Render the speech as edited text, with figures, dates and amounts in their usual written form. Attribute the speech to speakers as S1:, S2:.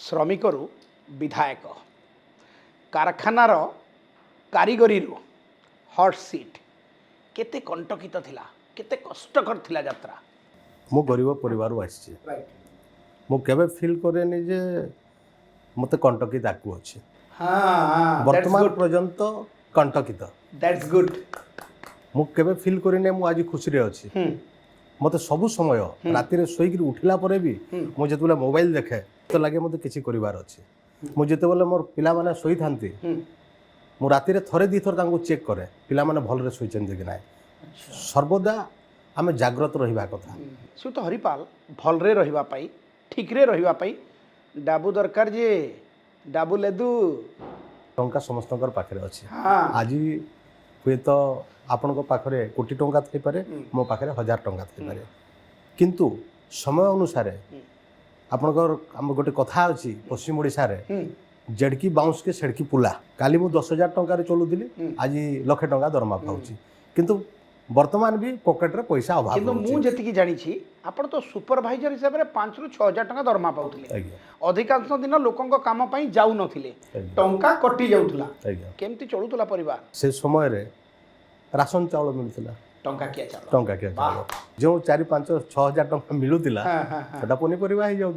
S1: ଶ୍ରମିକରୁ ବିଧାୟକ कारखानार कारीगरी हट सीट केते कंटकित थिला केते कष्टकर थिला यात्रा
S2: मो गरीब परिवार आसी मु केबे फील करेनी जे मते कंटकित आकु अछि वर्तमान पर्यंत कंटकित
S1: दैट्स गुड
S2: मु केबे फील करेनी मु आज खुशी रे अछि मते सब समय राति रे सोई उठिला परे भी मु जेतुला मोबाइल देखे तो लागे मते किछि करिवार अछि मु जेते बेले मोर पिला माने सोई थांती मु राति रे थरे दी थर तांको चेक करे पिला माने भल रे सोई चंदी कि नाय सर्वदा आमे जागृत रहिबा कथा
S1: सु तो हरिपाल भल रे रहिबा पाई ठीक रे रहिबा पाई डाबू दरकार जे डाबू लेदू
S2: टंका समस्तकर पाखरे अछि
S1: हाँ
S2: आज हुए तो आपनको पाखरे कोटी टंका थई पारे मो पाखरे 1000 टंका थई पारे किंतु समय अनुसार आपनकर हम गोटे कथा अछि पश्चिम ओडिसा रे जड़की बाउंस के सेड़की पुला काली मु 10,000 टंका रे चलुदिली आज लाख टंका दरमा पाउची किंतु वर्तमान भी पॉकेट रे पैसा अभाव
S1: किंतु मु जति की जानि छी आपण तो सुपरवाइजर हिसाब रे 5 रु 6,000 टंका दरमा पाउथिले अधिकांश दिन लोकंक काम पई जाउ नथिले टंका कटि जाउथला केमती चलुतला परिवार
S2: से समय रे राशन चावल मिलुतला
S1: टंका किया चावल
S2: जो 4-5-6,000 टंका मिलुतला सेटा पनी परिवार ही जाउ